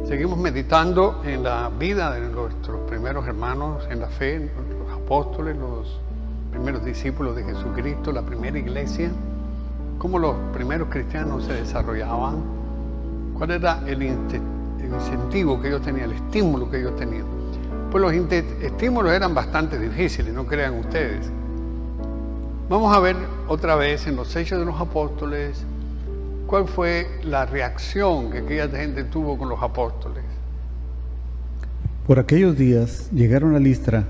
Seguimos meditando en la vida de nuestros primeros hermanos en la fe, los apóstoles, los primeros discípulos de Jesucristo, la primera iglesia, cómo los primeros cristianos se desarrollaban, cuál era el incentivo que ellos tenían, el estímulo que ellos tenían. Pues los estímulos eran bastante difíciles, no crean ustedes. Vamos a ver otra vez en los Hechos de los Apóstoles cuál fue la reacción que aquella gente tuvo con los apóstoles. Por aquellos días llegaron a Listra,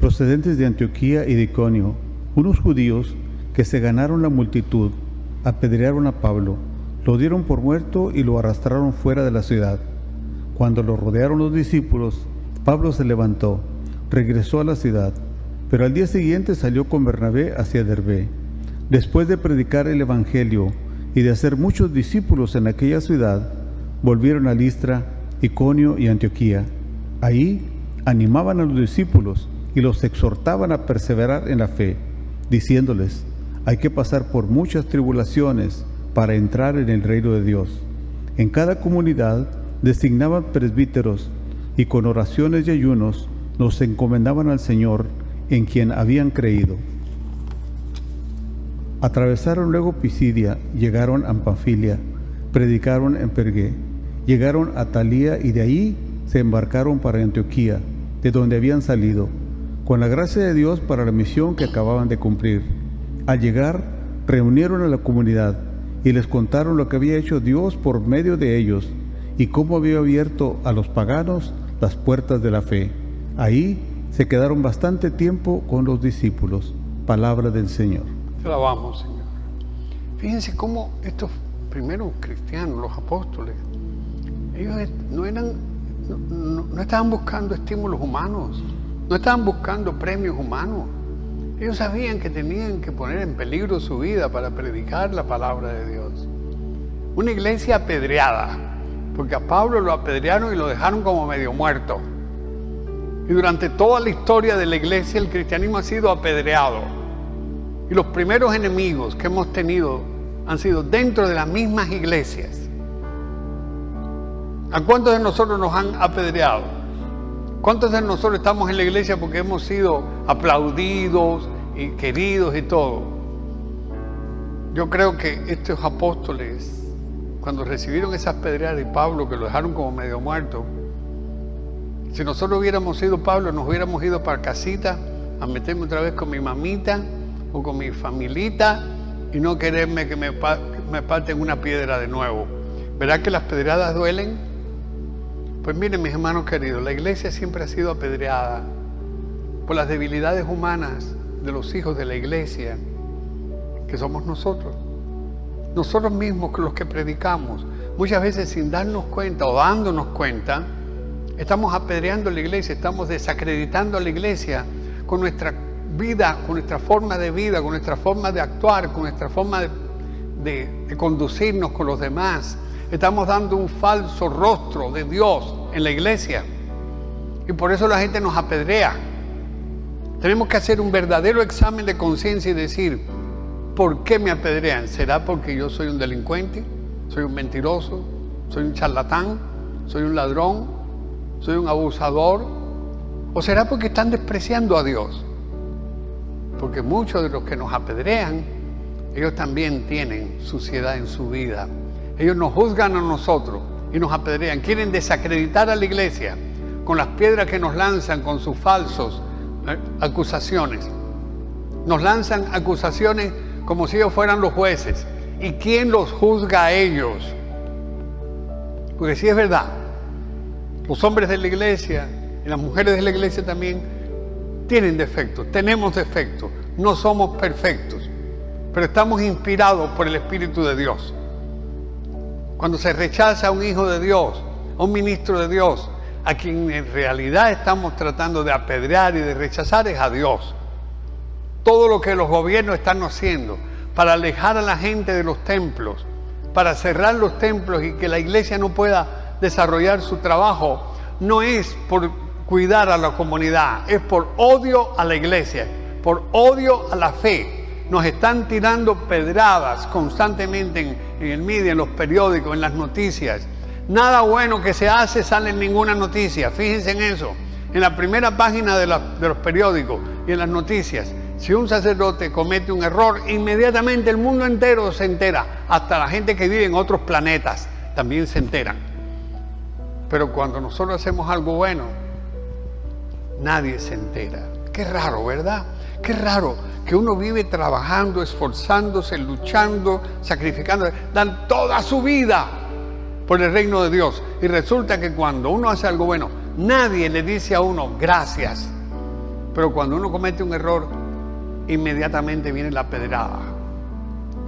procedentes de Antioquía y de Iconio, unos judíos que se ganaron la multitud, apedrearon a Pablo, lo dieron por muerto y lo arrastraron fuera de la ciudad. Cuando lo rodearon los discípulos, Pablo se levantó, regresó a la ciudad, pero al día siguiente salió con Bernabé hacia Derbe. Después de predicar el evangelio y de hacer muchos discípulos en aquella ciudad, volvieron a Listra, Iconio y Antioquía. Ahí animaban a los discípulos y los exhortaban a perseverar en la fe, diciéndoles: hay que pasar por muchas tribulaciones para entrar en el reino de Dios. En cada comunidad designaban presbíteros y con oraciones y ayunos nos encomendaban al Señor en quien habían creído. Atravesaron luego Pisidia, llegaron a Panfilia, predicaron en Pergué, llegaron a Talía y de ahí se embarcaron para Antioquía, de donde habían salido, con la gracia de Dios para la misión que acababan de cumplir. Al llegar, reunieron a la comunidad y les contaron lo que había hecho Dios por medio de ellos y cómo había abierto a los paganos las puertas de la fe. Ahí se quedaron bastante tiempo con los discípulos. Palabra del Señor. Te alabamos, Señor. Fíjense cómo estos primeros cristianos, los apóstoles, ellos no estaban buscando estímulos humanos, no estaban buscando premios humanos. Ellos sabían que tenían que poner en peligro su vida para predicar la palabra de Dios. Una iglesia apedreada, porque a Pablo lo apedrearon y lo dejaron como medio muerto. Y durante toda la historia de la iglesia, el cristianismo ha sido apedreado. Y los primeros enemigos que hemos tenido han sido dentro de las mismas iglesias. ¿A cuántos de nosotros nos han apedreado? ¿Cuántos de nosotros estamos en la iglesia porque hemos sido aplaudidos y queridos y todo? Yo creo que estos apóstoles, cuando recibieron esas pedreadas de Pablo, que lo dejaron como medio muerto, si nosotros hubiéramos sido Pablo, nos hubiéramos ido para casita a meterme otra vez con mi mamita o con mi familita y no quererme que me parten una piedra de nuevo. ¿Verdad que las pedradas duelen? Pues miren, mis hermanos queridos, la iglesia siempre ha sido apedreada por las debilidades humanas de los hijos de la iglesia, que somos nosotros. Nosotros mismos, los que predicamos, muchas veces sin darnos cuenta o dándonos cuenta, estamos apedreando la iglesia, estamos desacreditando a la iglesia con nuestra vida, con nuestra forma de vida, con nuestra forma de actuar, con nuestra forma de conducirnos con los demás. Estamos dando un falso rostro de Dios en la iglesia y por eso la gente nos apedrea. Tenemos que hacer un verdadero examen de conciencia y decir: ¿por qué me apedrean? ¿Será porque yo soy un delincuente? ¿Soy un mentiroso? ¿Soy un charlatán? ¿Soy un ladrón? ¿Soy un abusador? ¿O será porque están despreciando a Dios? Porque muchos de los que nos apedrean, ellos también tienen suciedad en su vida. Ellos nos juzgan a nosotros y nos apedrean. Quieren desacreditar a la iglesia con las piedras que nos lanzan con sus falsos acusaciones. Nos lanzan acusaciones como si ellos fueran los jueces. ¿Y quién los juzga a ellos? Porque sí es verdad, los hombres de la iglesia y las mujeres de la iglesia también tienen defectos, tenemos defectos, no somos perfectos, pero estamos inspirados por el Espíritu de Dios. Cuando se rechaza a un hijo de Dios, a un ministro de Dios, a quien en realidad estamos tratando de apedrear y de rechazar es a Dios. Todo lo que los gobiernos están haciendo para alejar a la gente de los templos, para cerrar los templos y que la iglesia no pueda desarrollar su trabajo, no es por cuidar a la comunidad, es por odio a la iglesia, por odio a la fe. Nos están tirando pedradas constantemente en el medio, en los periódicos, en las noticias, Nada bueno que se hace sale en ninguna noticia. Fíjense en eso. En la primera página de los periódicos y en las noticias, si un sacerdote comete un error, inmediatamente el mundo entero se entera. Hasta la gente que vive en otros planetas también se enteran. Pero cuando nosotros hacemos algo bueno, nadie se entera. Qué raro, ¿verdad? Qué raro que uno vive trabajando, esforzándose, luchando, sacrificando, dan toda su vida por el reino de Dios. Y resulta que cuando uno hace algo bueno, nadie le dice a uno gracias. Pero cuando uno comete un error, inmediatamente viene la pedrada.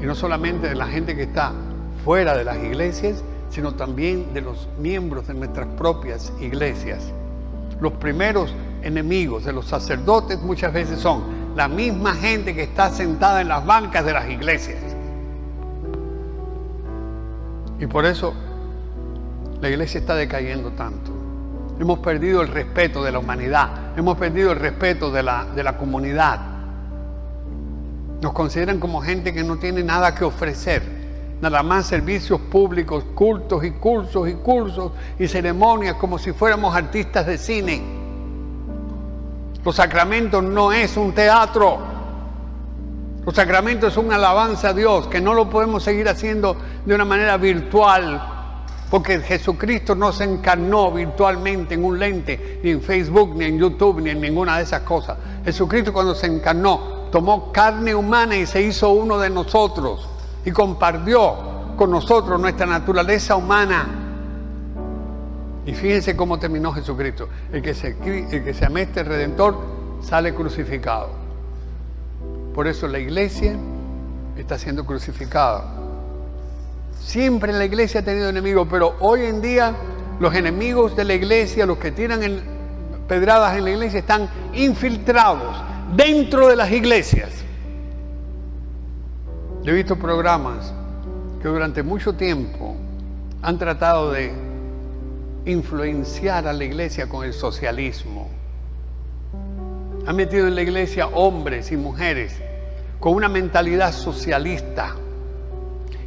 Y no solamente de la gente que está fuera de las iglesias, sino también de los miembros de nuestras propias iglesias. Los primeros enemigos de los sacerdotes muchas veces son la misma gente que está sentada en las bancas de las iglesias. Y por eso la iglesia está decayendo tanto. Hemos perdido el respeto de la humanidad, hemos perdido el respeto de la comunidad. Nos consideran como gente que no tiene nada que ofrecer. Nada más servicios públicos, cultos y cursos y cursos y ceremonias como si fuéramos artistas de cine. Los sacramentos no es un teatro. Los sacramentos es una alabanza a Dios, que no lo podemos seguir haciendo de una manera virtual, porque Jesucristo no se encarnó virtualmente en un lente, ni en Facebook, ni en YouTube, ni en ninguna de esas cosas. Jesucristo cuando se encarnó, tomó carne humana y se hizo uno de nosotros. Y compartió con nosotros nuestra naturaleza humana. Y fíjense cómo terminó Jesucristo. El que se ameste Redentor sale crucificado. Por eso la iglesia está siendo crucificada. Siempre la iglesia ha tenido enemigos, pero hoy en día los enemigos de la iglesia, los que tiran pedradas en la iglesia, están infiltrados dentro de las iglesias. Yo he visto programas que durante mucho tiempo han tratado de influenciar a la iglesia con el socialismo. Han metido en la iglesia hombres y mujeres con una mentalidad socialista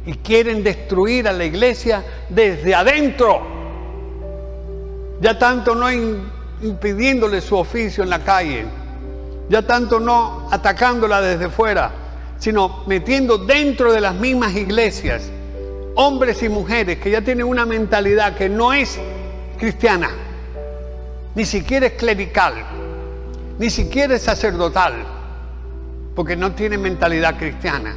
y quieren destruir a la iglesia desde adentro. Ya tanto no impidiéndole su oficio en la calle, ya tanto no atacándola desde fuera, sino metiendo dentro de las mismas iglesias hombres y mujeres que ya tienen una mentalidad que no es cristiana, ni siquiera es clerical, ni siquiera es sacerdotal, porque no tienen mentalidad cristiana.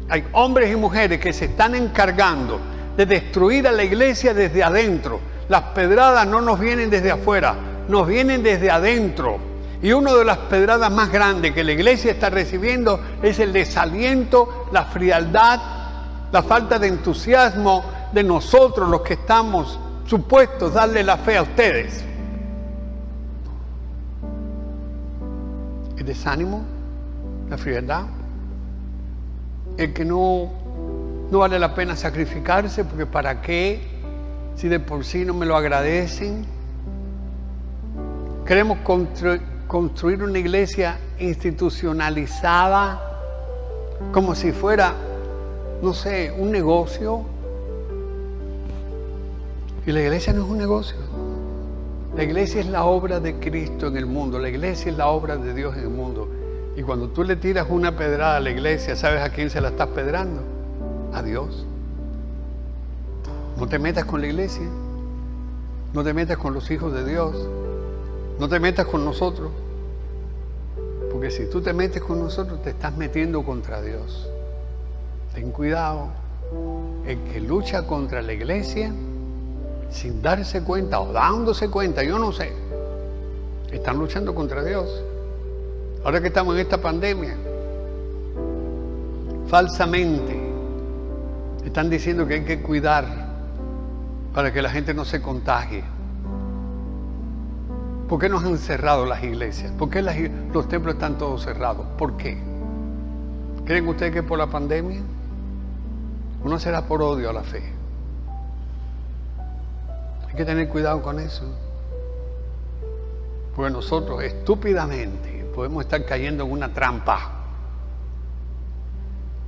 Hay hombres y mujeres que se están encargando de destruir a la iglesia desde adentro. Las pedradas no nos vienen desde afuera, nos vienen desde adentro. Y una de las pedradas más grandes que la iglesia está recibiendo es el desaliento, la frialdad, la falta de entusiasmo de nosotros, los que estamos supuestos a darle la fe a ustedes. El desánimo, la frialdad, el que no vale la pena sacrificarse, porque ¿para qué? Si de por sí no me lo agradecen. Queremos construir una iglesia institucionalizada, como si fuera, no sé, un negocio. Y la iglesia no es un negocio. La iglesia es la obra de Cristo en el mundo. La iglesia es la obra de Dios en el mundo. Y cuando tú le tiras una pedrada a la iglesia, ¿sabes a quién se la estás pedrando? A Dios. No te metas con la iglesia. No te metas con los hijos de Dios. No te metas con nosotros. Porque si tú te metes con nosotros, te estás metiendo contra Dios. Ten cuidado. El que lucha contra la iglesia, sin darse cuenta o dándose cuenta, yo no sé, están luchando contra Dios. Ahora que estamos en esta pandemia, falsamente están diciendo que hay que cuidar para que la gente no se contagie. ¿Por qué nos han cerrado las iglesias? ¿Por qué los templos están todos cerrados? ¿Por qué? ¿Creen ustedes que por la pandemia? ¿O no será por odio a la fe? Hay que tener cuidado con eso. Porque nosotros estúpidamente podemos estar cayendo en una trampa.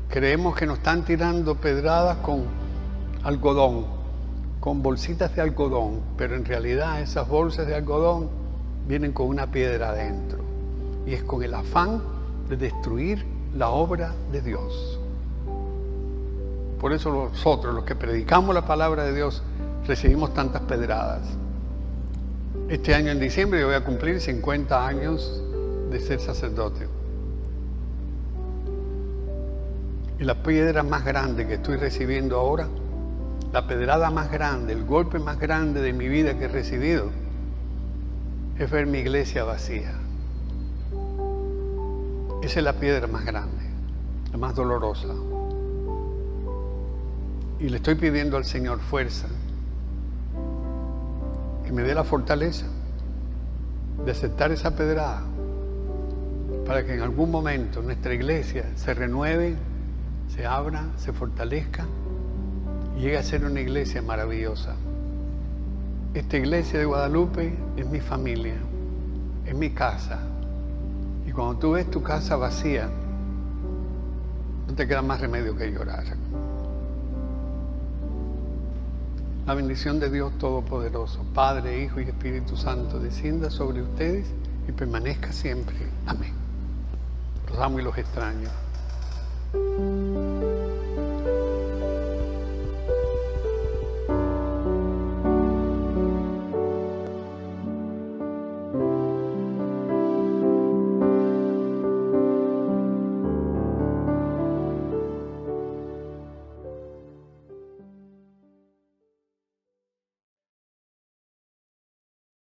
Creemos que nos están tirando pedradas con algodón. con bolsitas de algodón, pero en realidad esas bolsas de algodón vienen con una piedra adentro, y es con el afán de destruir la obra de Dios. Por eso nosotros, los que predicamos la palabra de Dios, recibimos tantas pedradas. Este año en diciembre yo voy a cumplir 50 años de ser sacerdote. Y la piedra más grande que estoy recibiendo ahora, la pedrada más grande, el golpe más grande de mi vida que he recibido, es ver mi iglesia vacía. Esa es la piedra más grande, la más dolorosa. Y le estoy pidiendo al Señor fuerza, que me dé la fortaleza de aceptar esa pedrada, para que en algún momento nuestra iglesia se renueve, se abra, se fortalezca y llegue a ser una iglesia maravillosa. Esta iglesia de Guadalupe es mi familia, es mi casa. Y cuando tú ves tu casa vacía, no te queda más remedio que llorar. La bendición de Dios Todopoderoso, Padre, Hijo y Espíritu Santo, descienda sobre ustedes y permanezca siempre. Amén. Los amo y los extraño.